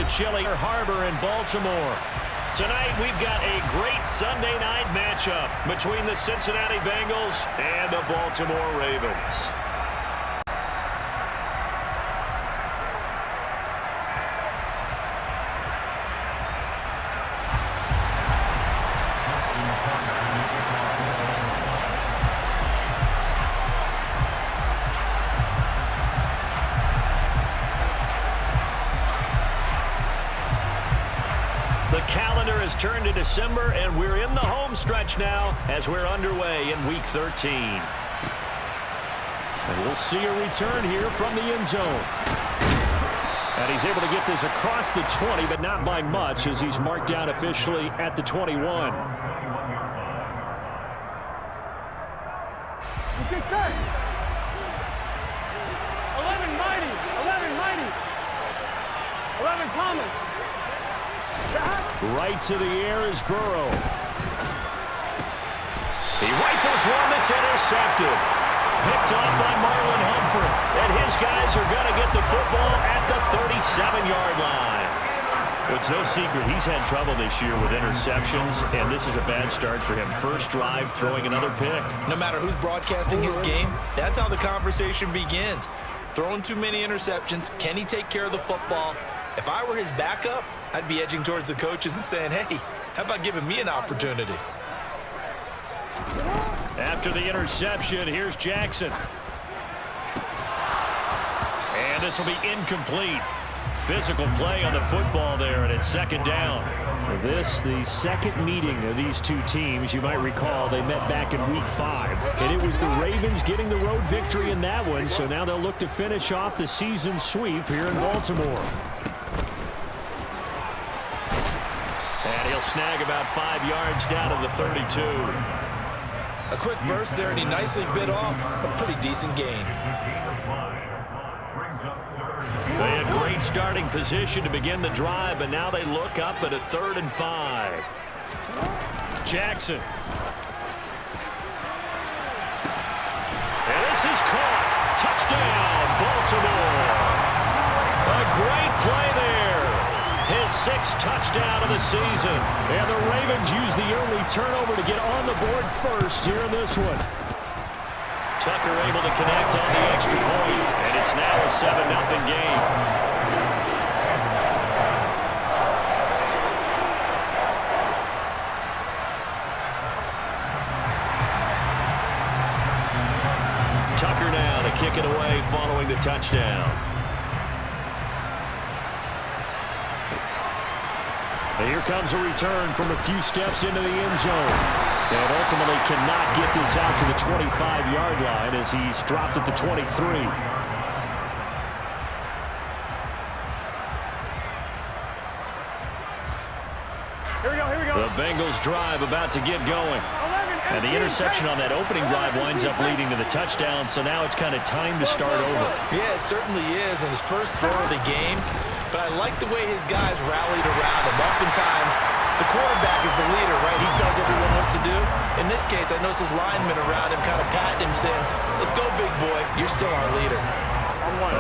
the chilly Harbor in Baltimore. Tonight, we've got a great Sunday night matchup between the Cincinnati Bengals and the Baltimore Ravens. The calendar has turned to December, and we're in the home stretch now as we're underway in Week 13. And we'll see a return here from the end zone. And he's able to get this across the 20, but not by much as he's marked down officially at the 21. Okay, set. 11 mighty. 11 mighty. 11 common. Right to the air is Burrow. He rifles one that's intercepted. Picked off by Marlon Humphrey. And his guys are going to get the football at the 37-yard line. It's no secret he's had trouble this year with interceptions, and this is a bad start for him. First drive, throwing another pick. No matter who's broadcasting his game, that's how the conversation begins. Throwing too many interceptions. Can he take care of the football? If I were his backup, I'd be edging towards the coaches and saying, hey, how about giving me an opportunity? After the interception, here's Jackson. And this will be incomplete. Physical play on the football there, and it's second down. This, the second meeting of these two teams. You might recall they met back in Week 5. And it was the Ravens getting the road victory in that one, so now they'll look to finish off the season sweep here in Baltimore. And he'll snag about 5 yards down to the 32. A quick burst there, and he nicely bit off a pretty decent gain. They had great starting position to begin the drive, but now they look up at a 3rd and 5. Jackson. And this is caught. Touchdown, Baltimore. A great play there. His 6th touchdown of the season. And the Ravens use the early turnover to get on the board first here in this one. Tucker able to connect on the extra point, and it's now a 7-0 game. Tucker now to kick it away following the touchdown. And here comes a return from a few steps into the end zone. And ultimately cannot get this out to the 25-yard line as he's dropped at the 23. Here we go, here we go. The Bengals drive about to get going. And the interception on that opening drive winds up leading to the touchdown, so now it's kind of time to start over. Yeah, it certainly is, and his first throw of the game. But I like the way his guys rallied around him. Oftentimes, the quarterback is the leader, right? He tells everyone what to do. In this case, I noticed his linemen around him kind of patting him, saying, let's go, big boy. You're still our leader.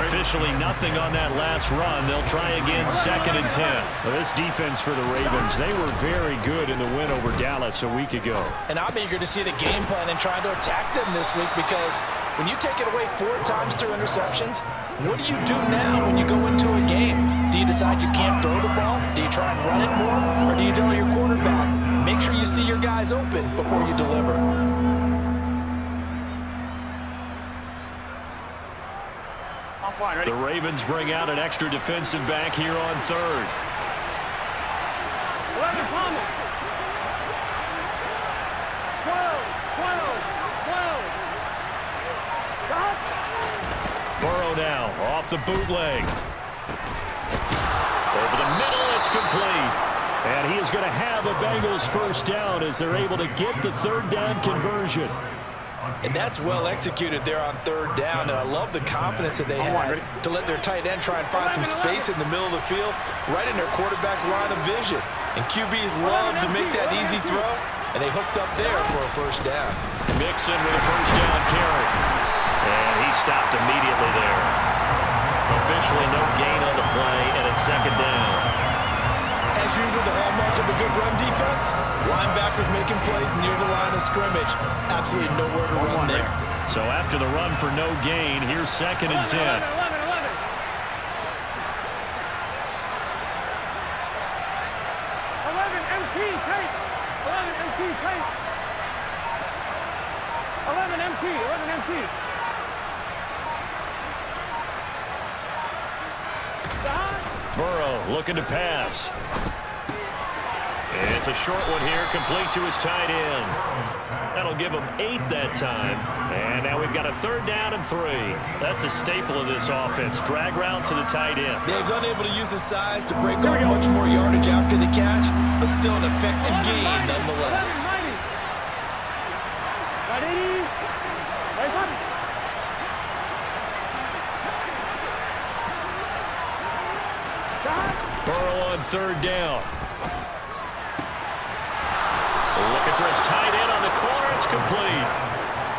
Officially nothing on that last run. They'll try again, 2nd and 10. Well, this defense for the Ravens, they were very good in the win over Dallas a week ago. And I'm eager to see the game plan and trying to attack them this week, because when you take it away 4 times through interceptions, what do you do now when you go into a game? Do you decide you can't throw the ball? Do you try and run it more? Or do you tell your quarterback, make sure you see your guys open before you deliver? The Ravens bring out an extra defensive back here on 3rd. 11 common. 12. Burrow now off the bootleg. Over the middle, it's complete. And he is going to have a Bengals first down as they're able to get the 3rd down conversion. And that's well executed there on 3rd down, and I love the confidence that they had to let their tight end try and find some space in the middle of the field, right in their quarterback's line of vision. And QBs love to make that easy throw, and they hooked up there for a first down. Mixon with a first down carry. And he stopped immediately there. Officially no gain on the play, and it's 2nd down. those are the hallmark of a good run defense. Linebackers making plays near the line of scrimmage. Absolutely nowhere to run there. So after the run for no gain, here's 2nd and 10. 11. 11 MT, Kate. 11 MT, Kate. 11 MT, 11 MT. Burrow looking to pass. It's a short one here, complete to his tight end. That'll give him 8 that time. And now we've got a 3rd down and 3. That's a staple of this offense. Drag route to the tight end. Dave's unable to use his size to break off much more yardage after the catch, but still an effective gain nonetheless. Burrow on 3rd down. Looking for his tight end on the corner. It's complete.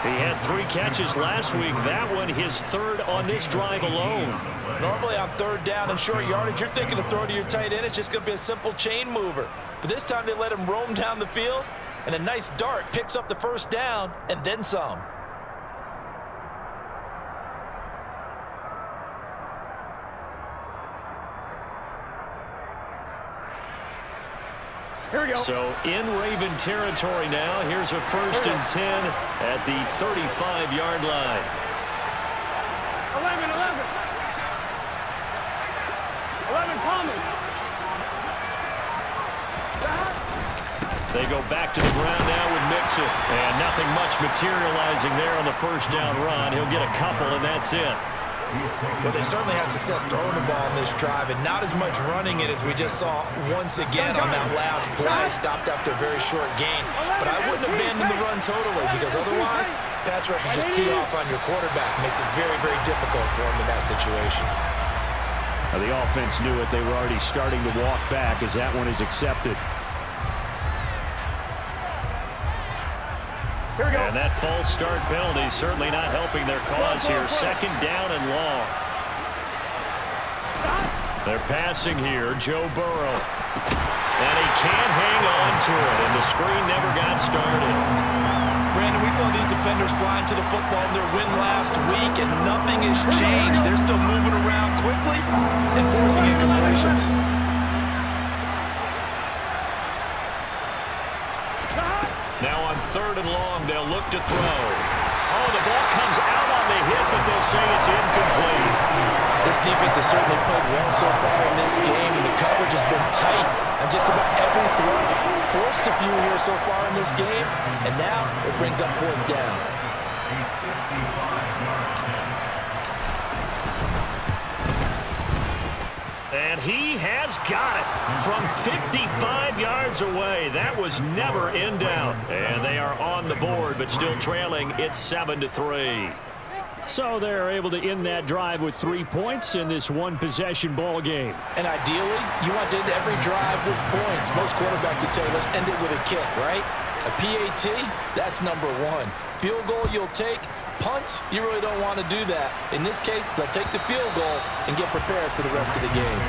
He had 3 catches last week. That one his 3rd on this drive alone. Normally on 3rd down and short yardage, you're thinking to throw to your tight end. It's just going to be a simple chain mover. But this time they let him roam down the field, and a nice dart picks up the 1st down and then some. Here we go. So in Raven territory now. Here's a 1st and 10 at the 35-yard line. 11 Thomas. They go back to the ground now with Mixon. And nothing much materializing there on the 1st down run. He'll get a couple, and that's it. Well, they certainly had success throwing the ball in this drive, and not as much running it as we just saw once again on that last play. Stopped after a very short gain. But I wouldn't abandon the run totally, because otherwise, pass rushers just tee off on your quarterback. Makes it very, very difficult for him in that situation. Now, the offense knew it. They were already starting to walk back as that one is accepted. Here we go. And that false start penalty certainly not helping their cause here. 2nd down and long. They're passing here. Joe Burrow. And he can't hang on to it, and the screen never got started. Brandon, we saw these defenders flying to the football in their win last week, and nothing has changed. They're still moving around quickly and forcing incompletions. Now on 3rd and long, they'll look to throw. Oh, the ball comes out on the hit, but they'll say it's incomplete. This defense has certainly played well so far in this game, and the coverage has been tight on just about every throw. Forced a few here so far in this game, and now it brings up 4th down. And he has got it from 55 yards away. That was never in doubt. And they are on the board, but still trailing. It's 7-3. So they're able to end that drive with 3 points in this one-possession ball game. And ideally, you want to end every drive with points. Most quarterbacks would tell you, let's end it with a kick, right? A PAT, that's number 1. Field goal you'll take. Punts, you really don't want to do that. In this case, they'll take the field goal and get prepared for the rest of the game.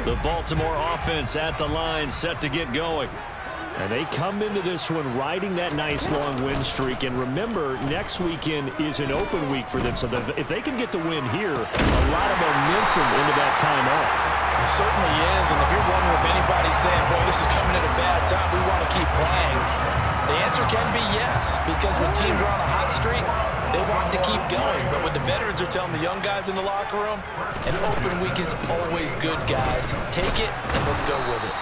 The Baltimore offense at the line, set to get going. And they come into this one riding that nice long win streak. And remember, next weekend is an open week for them. So if they can get the win here, a lot of momentum into that time off. It certainly is. And if you're wondering if anybody's saying, boy, this is coming at a bad time, we want to keep playing, the answer can be yes. Because when teams are on a hot streak, they want to keep going. But what the veterans are telling the young guys in the locker room, an open week is always good, guys. Take it and let's go with it.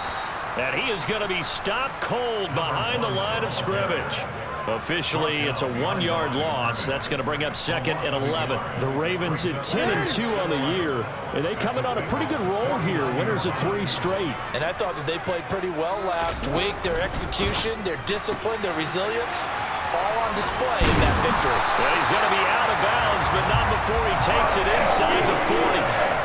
And he is going to be stopped cold behind the line of scrimmage. Officially, it's a 1-yard loss. That's going to bring up 2nd and 11. The Ravens at 10-2 on the year, and they come in on a pretty good roll here. Winners of 3 straight. And I thought that they played pretty well last week. Their execution, their discipline, their resilience, all on display in that victory. Well, he's going to be out of bounds, but not before he takes it inside the 40.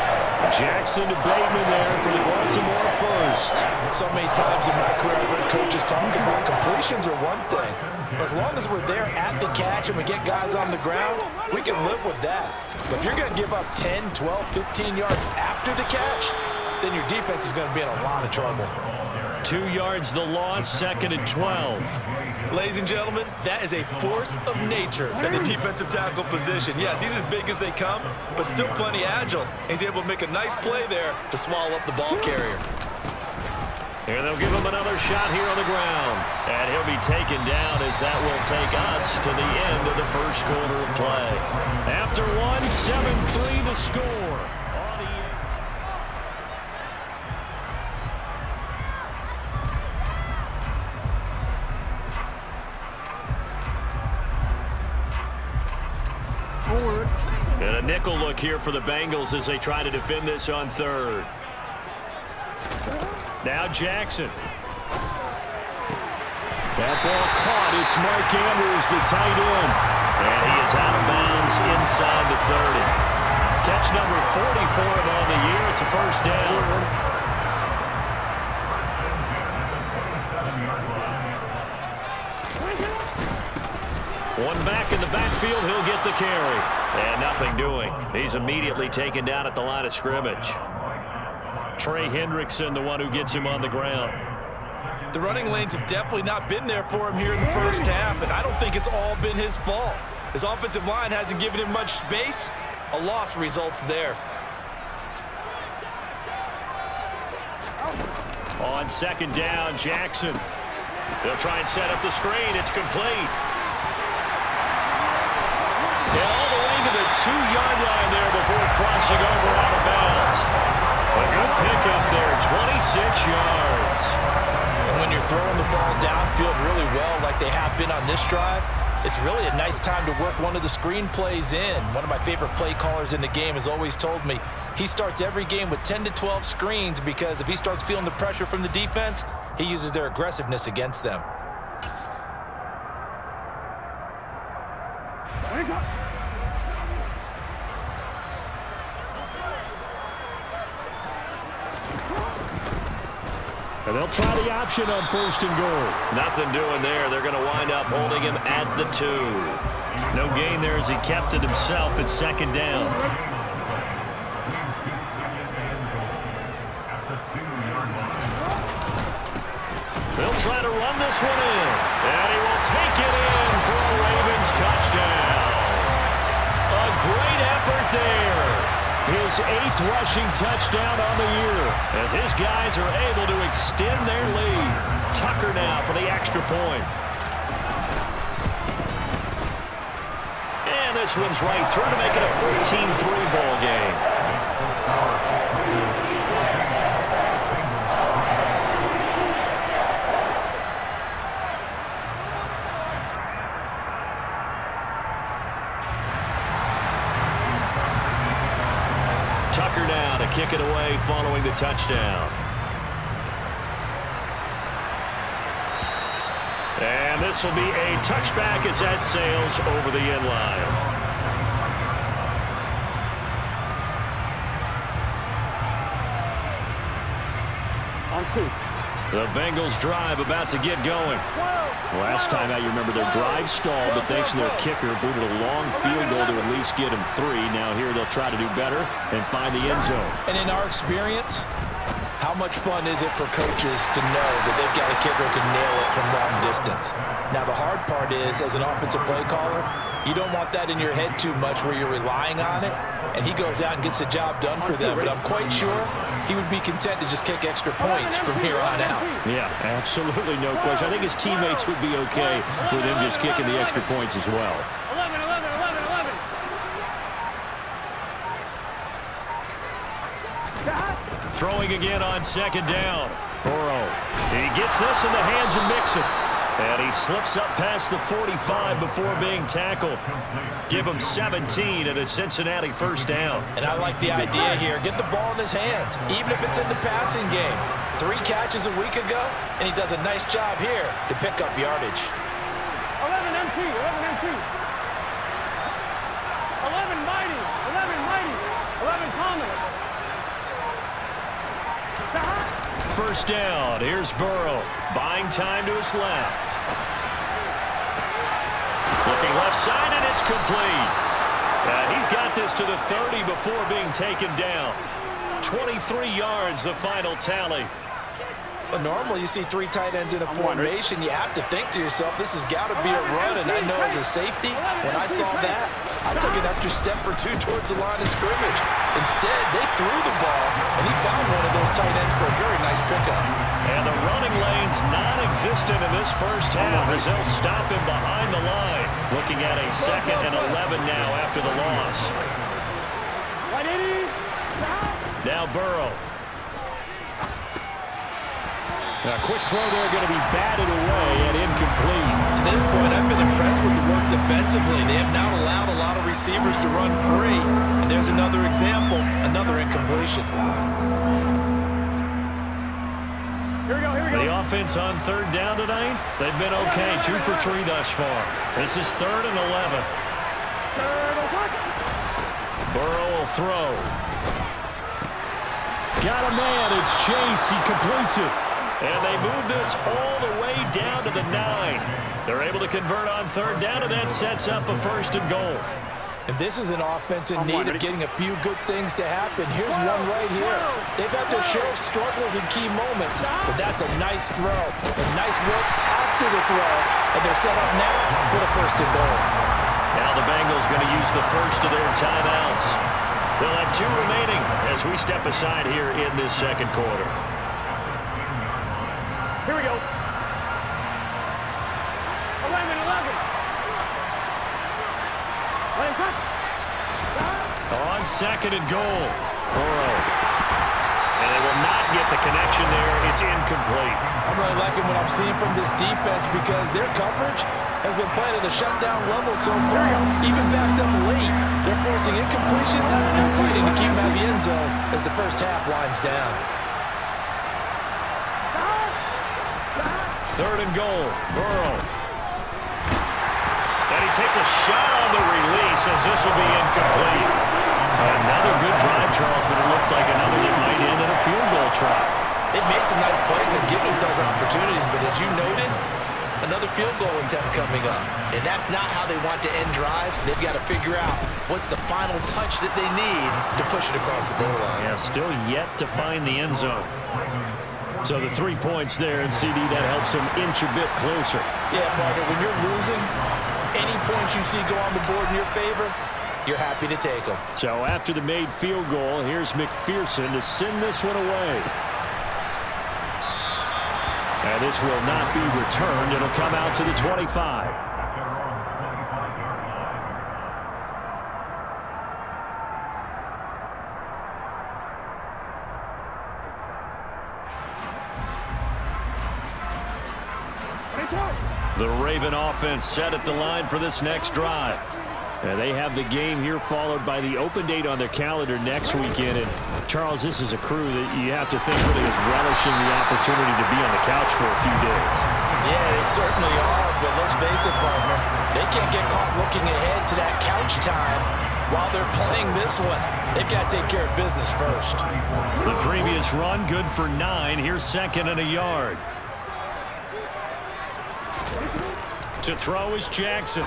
Jackson to Bateman there for the Baltimore first. So many times in my career, I've heard coaches talk about completions are one thing, But as long as we're there at the catch and we get guys on the ground, we can live with that. But if you're going to give up 10, 12, 15 yards after the catch, then your defense is going to be in a lot of trouble. 2 yards the loss, 2nd and 12. Ladies and gentlemen, that is a force of nature at the defensive tackle position. Yes, he's as big as they come, but still plenty agile. He's able to make a nice play there to swallow up the ball carrier. And they'll give him another shot here on the ground. And he'll be taken down as that will take us to the end of the first quarter of play. After one, 7-3 the score. And a nickel look here for the Bengals as they try to defend this on 3rd. Now Jackson. That ball caught. It's Mark Andrews, the tight end. And he is out of bounds inside the 30. Catch number 44 on the year. It's a first down. One back in the backfield, he'll get the carry. And nothing doing. He's immediately taken down at the line of scrimmage. Trey Hendrickson, the one who gets him on the ground. The running lanes have definitely not been there for him here in the first half, and I don't think it's all been his fault. His offensive line hasn't given him much space. A loss results there. On 2nd down, Jackson. They'll try and set up the screen. It's complete. All the way to the 2-yard line there before crossing over out of bounds. A good pickup there, 26 yards. And when you're throwing the ball downfield really well like they have been on this drive, it's really a nice time to work one of the screen plays in. One of my favorite play callers in the game has always told me he starts every game with 10 to 12 screens because if he starts feeling the pressure from the defense, he uses their aggressiveness against them. And they'll try the option on 1st and goal. Nothing doing there. They're going to wind up holding him at the 2. No gain there as he kept it himself at 2nd down. They'll try to run this one in. And he will take it in for a Ravens touchdown. A great effort there. His 8th rushing touchdown on the year as his guys are able to extend their lead. Tucker now for the extra point. And this one's right through to make it a 14-3 ball game. Tucker now to kick it away following the touchdown. And this will be a touchback as that sails over the end line. On 2. The Bengals drive about to get going. Last time out, you remember their drive stalled, but thanks to their kicker, booted a long field goal to at least get him 3. Now here they'll try to do better and find the end zone. And in our experience, how much fun is it for coaches to know that they've got a kicker who can nail it from long distance? Now the hard part is, as an offensive play caller, you don't want that in your head too much where you're relying on it, and he goes out and gets the job done for them. But I'm quite sure he would be content to just kick extra points from here on out. Yeah, absolutely no question. I think his teammates would be okay with him just kicking the extra points as well. 11, 11, 11, 11. Throwing again on 2nd down. Burrow. He gets this in the hands of Mixon. And he slips up past the 45 before being tackled. Give him 17 and a Cincinnati first down. And I like the idea here. Get the ball in his hands, even if it's in the passing game. 3 catches a week ago, and he does a nice job here to pick up yardage. 11 MT, 11 MT. 11 mighty, 11 mighty, 11 common. First down. Here's Burrow. Buying time to his left. left side, and it's complete. He's got this to the 30 before being taken down. 23 yards, the final tally. Well, normally you see three tight ends in a formation. You have to think to yourself, this has got to be a run. And I know as a safety, when I saw that, I took an extra step or two towards the line of scrimmage. Instead, they threw the ball, and he found one of those tight ends for a very nice pickup. And the running lane's non-existent in this first half as they'll stop him behind the line. Looking at a 2nd and 11 now after the loss. Now Burrow. A quick throw there going to be batted away and incomplete. To this point, I've been impressed with the work defensively. They have not allowed a lot of receivers to run free. And there's another example, another incompletion. Here we go. The offense on 3rd down tonight, they've been okay. 2 for 3 thus far. This is 3rd and 11. Burrow will throw. Got a man. It's Chase. He completes it. And they move this all the way down to the 9. They're able to convert on 3rd down, and that sets up a 1st and goal. And this is an offense in need of getting a few good things to happen. Here's one right here. They've had their share of struggles in key moments, but that's a nice throw. And nice work after the throw. And they're set up now with a 1st and goal. Now the Bengals going to use the first of their timeouts. They'll have 2 remaining as we step aside here in this 2nd quarter. Here we go. 11. On 2nd and goal. Burrow. And they will not get the connection there. It's incomplete. I'm really liking what I'm seeing from this defense because their coverage has been playing at a shutdown level so far. Even backed up late, they're forcing incompletions and fighting to keep them out of the end zone as the first half winds down. 3rd and goal. Burrow. And he takes a shot on the release as this will be incomplete. Another good drive, Charles, but it looks like another that might end in a field goal try. They've made some nice plays and given themselves opportunities, but as you noted, another field goal attempt coming up. And that's not how they want to end drives. They've got to figure out what's the final touch that they need to push it across the goal line. Yeah, still yet to find the end zone. So the 3 points there, and CD, that helps them inch a bit closer. Yeah, partner, when you're losing, any points you see go on the board in your favor, you're happy to take them. So after the made field goal, here's McPherson to send this one away. And this will not be returned. It'll come out to the 25. The Raven offense set at the line for this next drive. And they have the game here followed by the open date on their calendar next weekend. And Charles, this is a crew that you have to think really is relishing the opportunity to be on the couch for a few days. Yeah, they certainly are, but let's face it, partner. They can't get caught looking ahead to that couch time while they're playing this one. They've got to take care of business first. The previous run, good for 9. Here's 2nd and a yard. To throw is Jackson.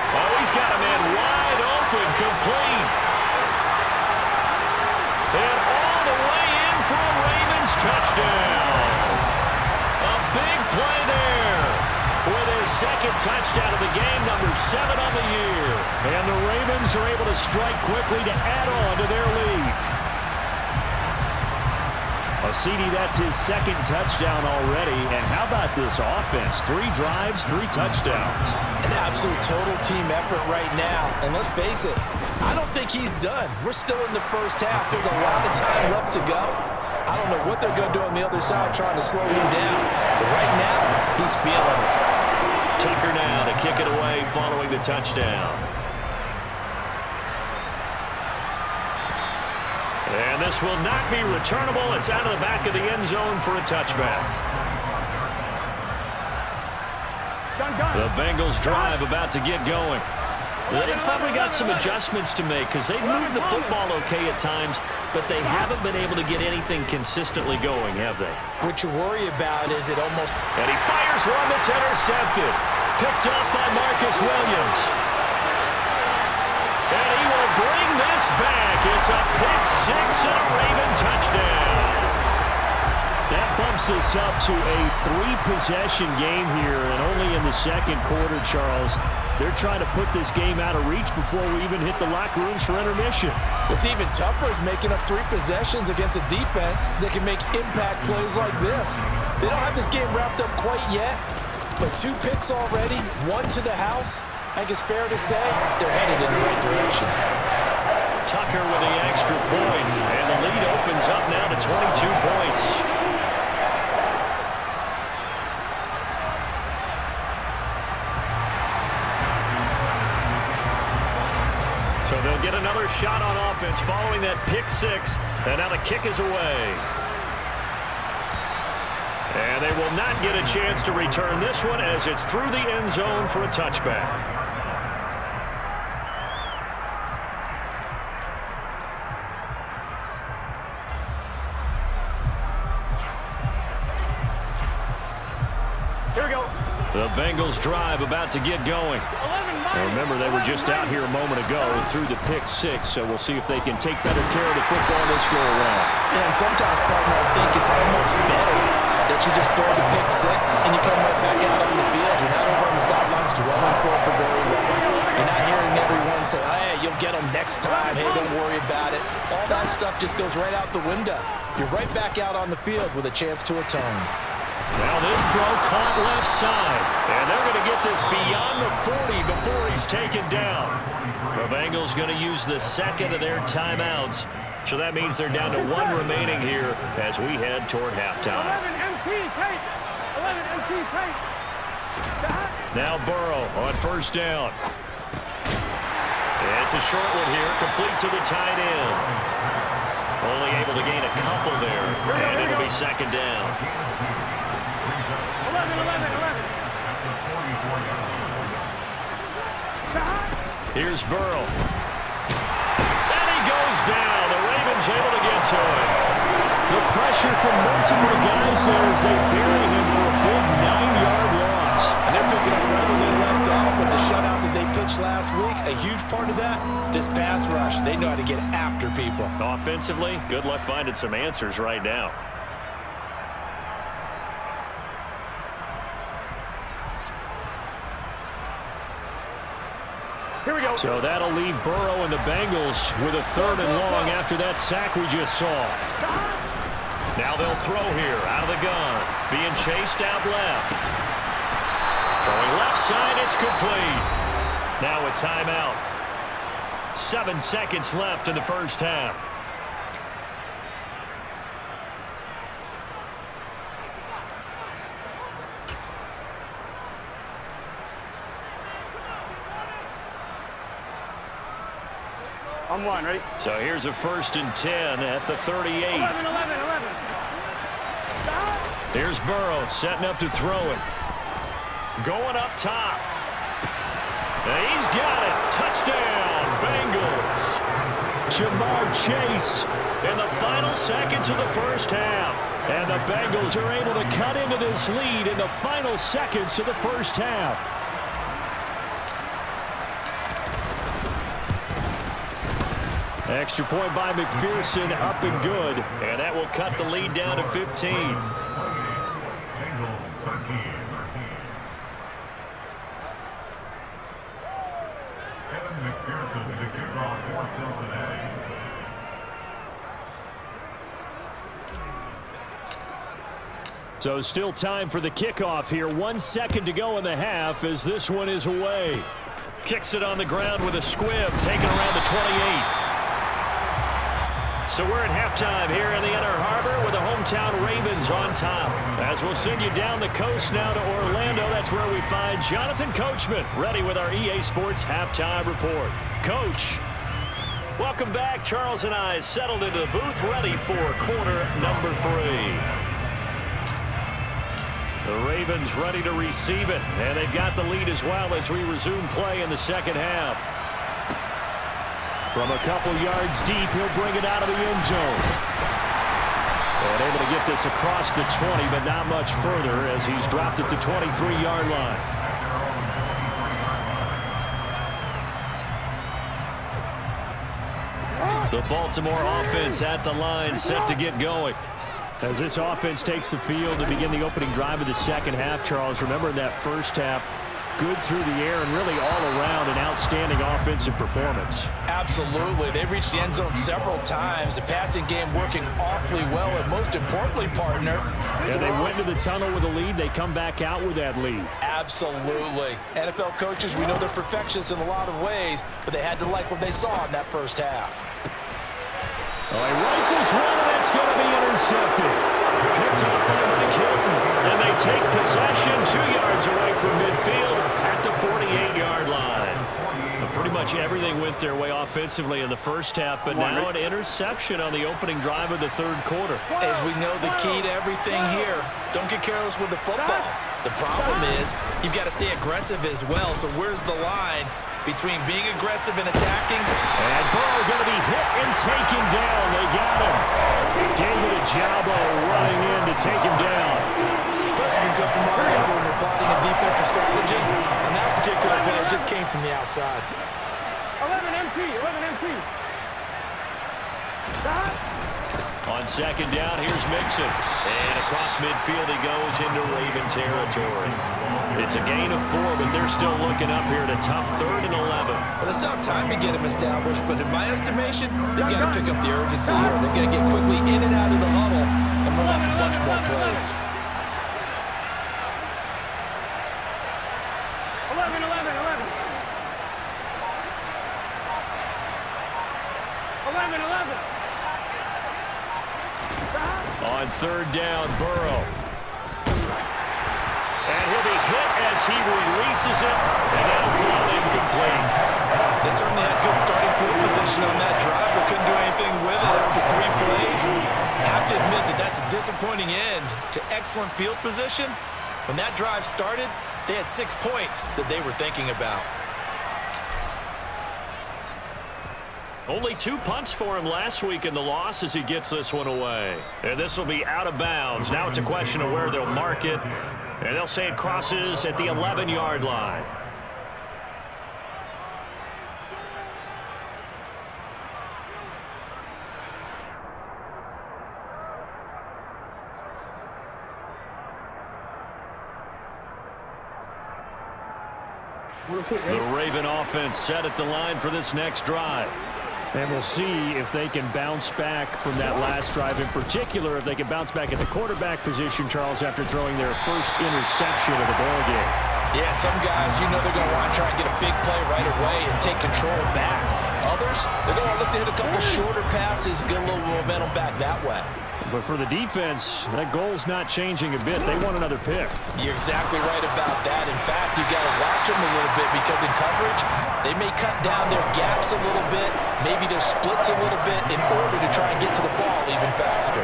Oh, he's got a man wide open, complete. And all the way in for a Ravens touchdown. A big play there with his 2nd touchdown of the game, number 7 on the year. And the Ravens are able to strike quickly to add on to their lead. CD, that's his 2nd touchdown already. And how about this offense? 3 drives, 3 touchdowns. An absolute total team effort right now. And let's face it, I don't think he's done. We're still in the first half. There's a lot of time left to go. I don't know what they're going to do on the other side trying to slow him down. But right now, he's feeling it. Tucker now to kick it away following the touchdown. And this will not be returnable. It's out of the back of the end zone for a touchback. The Bengals drive about to get going. They've probably got some adjustments to make because they've moved the football okay at times, but they haven't been able to get anything consistently going, have they? What you worry about is it almost... And he fires one that's intercepted. picked up by Marcus Williams. And he will bring this back. It's a pick six and a Raven touchdown. That bumps us up to a three-possession game here, and only in the second quarter, Charles. They're trying to put this game out of reach before we even hit the locker rooms for intermission. What's even tougher is making up three possessions against a defense that can make impact plays like this. They don't have this game wrapped up quite yet, but 2 picks already, 1 to the house. I think it's fair to say they're headed in the right direction. Tucker with the extra point, and the lead opens up now to 22 points. So they'll get another shot on offense following that pick six, and now the kick is away. And they will not get a chance to return this one as it's through the end zone for a touchback. Here we go. The Bengals drive about to get going. Now remember, they were just out here a moment ago through the pick six, so we'll see if they can take better care of the football this go around. Yeah, and sometimes, partner, I think it's almost better that you just throw the pick six and you come right back out on the field. You're not over on the sidelines dwelling for it for very long. You're not hearing everyone say, hey, you'll get them next time. Hey, don't worry about it. All that stuff just goes right out the window. You're right back out on the field with a chance to atone. Now this throw caught left side, and they're going to get this beyond the 40 before he's taken down. The Bengals going to use the second of their timeouts, so that means they're down to 1 remaining here as we head toward halftime. 11 MT tape. 11 MT tape. Now Burrow on first down. It's a short one here, complete to the tight end. Only able to gain a couple there, and it'll be second down. 11. Here's Burrow. And he goes down. The Ravens able to get to him. The pressure from multiple guys there as they bury him for a big 9-yard loss. And they're picking up right where they left off with the shutout that they pitched last week. A huge part of that, this pass rush. They know how to get after people. Offensively, good luck finding some answers right now. Here we go. So that'll leave Burrow and the Bengals with a 3rd and long after that sack we just saw. Now they'll throw here out of the gun. Being chased out left. Throwing left side, it's complete. Now a timeout. 7 seconds left in the first half. I'm 1, ready? So here's a 1st and 10 at the 38. 11. Here's Burrow setting up to throw it. Going up top. And he's got it. Touchdown, Bengals. Jamar Chase. In the final seconds of the first half. And the Bengals are able to cut into this lead in the final seconds of the first half. Extra point by McPherson, up and good. And that will cut the lead down to 15. So still time for the kickoff here. 1 second to go in the half as this one is away. Kicks it on the ground with a squib, taken around the 28. So we're at halftime here in the Inner Harbor with the hometown Ravens on top. As we'll send you down the coast now to Orlando, that's where we find Jonathan Coachman ready with our EA Sports Halftime Report. Coach, welcome back. Charles and I settled into the booth ready for quarter number 3. The Ravens ready to receive it, and they've got the lead as well as we resume play in the second half. From a couple yards deep, he'll bring it out of the end zone. And able to get this across the 20, but not much further as he's dropped it to 23-yard line. The Baltimore offense at the line, set to get going. As this offense takes the field to begin the opening drive of the second half, Charles, remember in that first half, good through the air and really all around an outstanding offensive performance. Absolutely. They reached the end zone several times. The passing game working awfully well, and most importantly, partner. Yeah, they went to the tunnel with a lead. They come back out with that lead. Absolutely. NFL coaches, we know they're perfectionists in a lot of ways, but they had to like what they saw in that first half. Oh, he rifles one, and it's going to be intercepted. Picked up by Mike Hilton, and they take possession 2 yards away from midfield at the 48-yard line. Pretty much everything went their way offensively in the first half, but now an interception on the opening drive of the third quarter. As we know, the key to everything here, don't get careless with the football. The problem is you've got to stay aggressive as well, so where's the line between being aggressive and attacking? And Burrow going to be hit and taken down. They got him. David Ajabo running in to take him down. Pressure can come from all over when you're plotting a defensive strategy. On that particular play, it just came from the outside. 11 MT, 11 MT. Stop. On second down, here's Mixon. And across midfield he goes into Raven territory. It's a gain of 4, but they're still looking up here at a tough 3rd and 11. Well, they still have time to get him established, but in my estimation, they've got to pick up the urgency here. They've got to get quickly in and out of the huddle and run off a bunch more plays. 11, 11, 11. 11, 11. On third down, Burrow. And he'll be hit as he releases it, and that'll fall incomplete. They certainly had good starting field position on that drive, but couldn't do anything with it after 3 plays. Have to admit that that's a disappointing end to excellent field position. When that drive started, they had 6 points that they were thinking about. Only 2 punts for him last week in the loss as he gets this one away. And this will be out of bounds. Now it's a question of where they'll mark it. And they'll say it crosses at the 11-yard line. The Raven offense set at the line for this next drive. And we'll see if they can bounce back from that last drive. In particular, if they can bounce back at the quarterback position, Charles, after throwing their first interception of the ball game. Yeah, some guys, you know they're going to want to try and get a big play right away and take control back. Others, they're going to look to hit a couple shorter passes, get a little momentum back that way. But for the defense, that goal's not changing a bit. They want another pick. You're exactly right about that. In fact, you got to watch them a little bit because in coverage, they may cut down their gaps a little bit, maybe their splits a little bit in order to try and get to the ball even faster.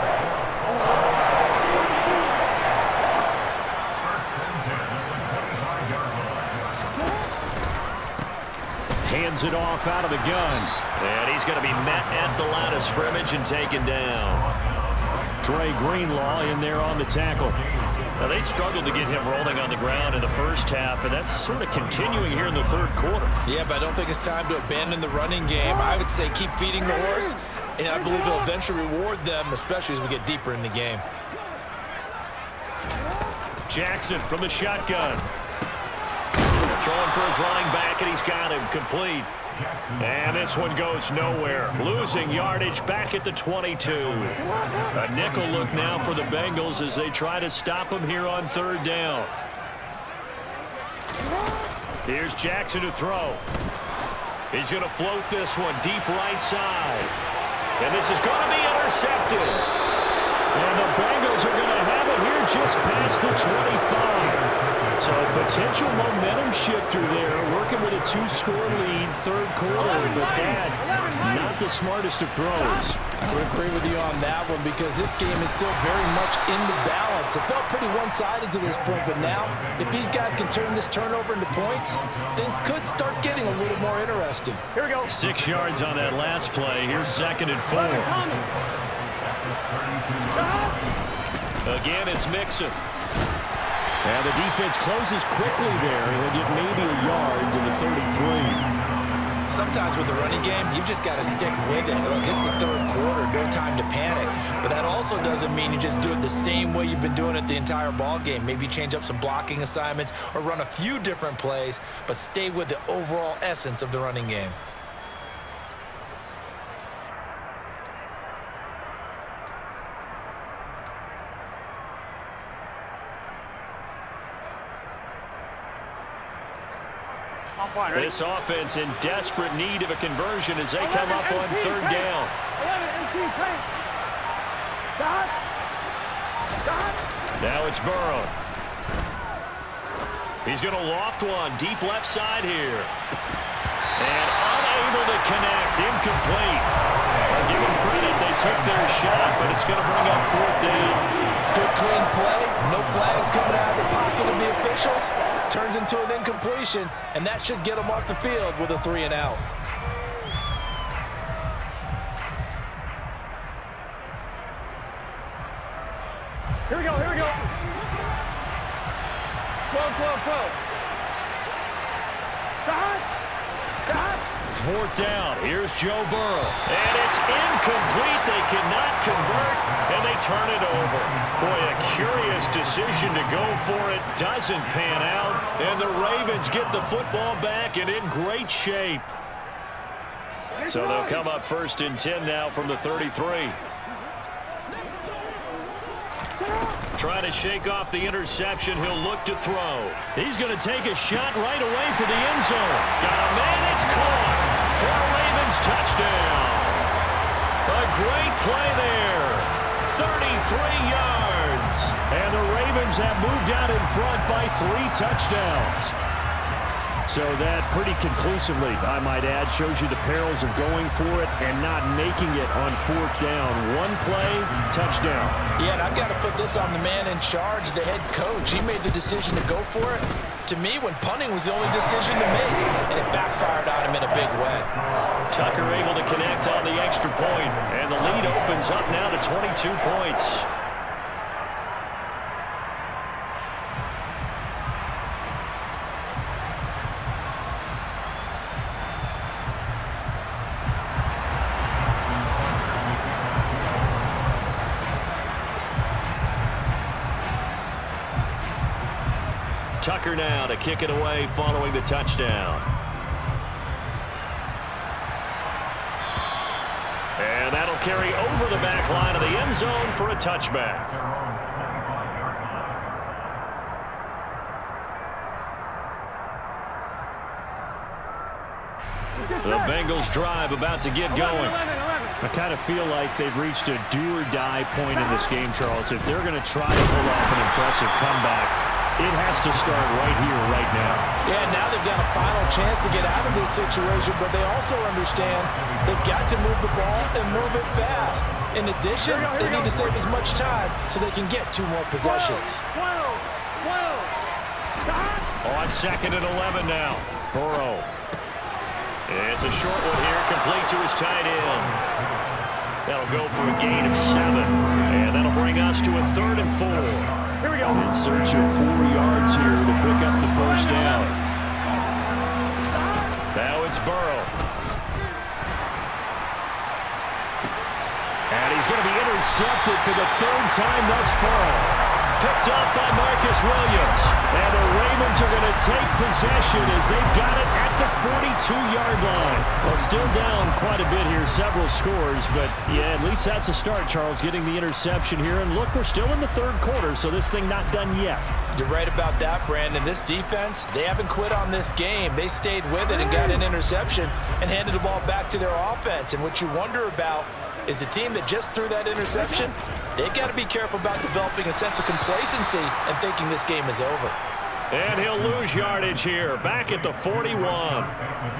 Hands it off out of the gun. And he's going to be met at the line of scrimmage and taken down. Dre Greenlaw in there on the tackle. Now, they struggled to get him rolling on the ground in the first half, and that's sort of continuing here in the third quarter. Yeah, but I don't think it's time to abandon the running game. I would say keep feeding the horse, and I believe it'll eventually reward them, especially as we get deeper in the game. Jackson from the shotgun. Throwing for his running back, and he's got him complete. And this one goes nowhere. Losing yardage back at the 22. A nickel look now for the Bengals as they try to stop him here on third down. Here's Jackson to throw. He's going to float this one deep right side. And this is going to be intercepted. And the Bengals are going to have it here just past the 25. So potential momentum shifter there, working with a 2-score lead, third quarter, but that, not the smartest of throws. I would agree with you on that one because this game is still very much in the balance. It felt pretty one-sided to this point, but now, if these guys can turn this turnover into points, things could start getting a little more interesting. Here we go. 6 yards on that last play. Here's 2nd and 4. Again, it's Mixon. And the defense closes quickly there. He'll get maybe a yard to the 33. sometimes with the running game, you've just got to stick with it. Look, it's the third quarter, no time to panic. But that also doesn't mean you just do it the same way you've been doing it the entire ball game. Maybe change up some blocking assignments or run a few different plays, but stay with the overall essence of the running game. This offense in desperate need of a conversion as they come up on third down. Now it's Burrow. He's going to loft one deep left side here. And unable to connect. Incomplete. I'll give them credit. They took their shot, but it's going to bring up fourth down. Good clean play. No flags coming out of the pocket of the officials. Turns into an incompletion, and that should get them off the field with a 3-and-out. Here we go, here we go. 12. Fourth down. Here's Joe Burrow. And it's incomplete. They cannot convert, and they turn it over. Boy, a curious decision to go for it. Doesn't pan out, and the Ravens get the football back and in great shape. So they'll come up 1st and 10 now from the 33. Trying to shake off the interception. He'll look to throw. He's going to take a shot right away for the end zone. Got a man. It's caught for a Ravens touchdown. A great play there. 33 yards. And the Ravens have moved out in front by 3 touchdowns. So that pretty conclusively, I might add, shows you the perils of going for it and not making it on 4th down. One play, touchdown. Yeah, and I've got to put this on the man in charge, the head coach. He made the decision to go for it. To me, when punting was the only decision to make, and it backfired on him in a big way. Tucker able to connect on the extra point, and the lead opens up now to 22 points. Tucker now to kick it away following the touchdown. And that'll carry over the back line of the end zone for a touchback. The Bengals drive about to get going. I kind of feel like they've reached a do-or-die point in this game, Charles. If they're going to try to pull off an impressive comeback, it has to start right here, right now. Yeah, now they've got a final chance to get out of this situation, but they also understand they've got to move the ball and move it fast. In addition, they need to save as much time so they can get 2 more possessions. On 2nd and 11 now. Burrow. It's a short one here, complete to his tight end. That'll go for a gain of 7, and that'll bring us to a 3rd and 4. Here we go. In search of 4 yards here to pick up the first down. Now it's Burrow. And he's going to be intercepted for the 3rd time thus far. Picked up by Marcus Williams. And the Ravens are going to take possession as they've got it at the 42-yard line. Well, still down quite a bit here, several scores, but yeah, at least that's a start, Charles, getting the interception here. And look, we're still in the 3rd quarter, so this thing not done yet. You're right about that, Brandon. This defense, they haven't quit on this game. They stayed with it and got an interception and handed the ball back to their offense. And what you wonder about is the team that just threw that interception, they've got to be careful about developing a sense of complacency and thinking this game is over. And he'll lose yardage here, back at the 41.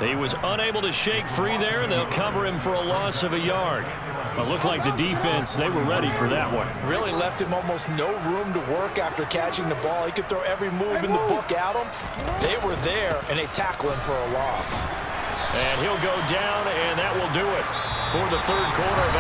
He was unable to shake free there, and they'll cover him for a loss of a yard. It looked like the defense, they were ready for that one. Really left him almost no room to work after catching the ball. He could throw every move in the book at him. They were there, and they tackle him for a loss. And he'll go down, and that will do it for the 3rd quarter of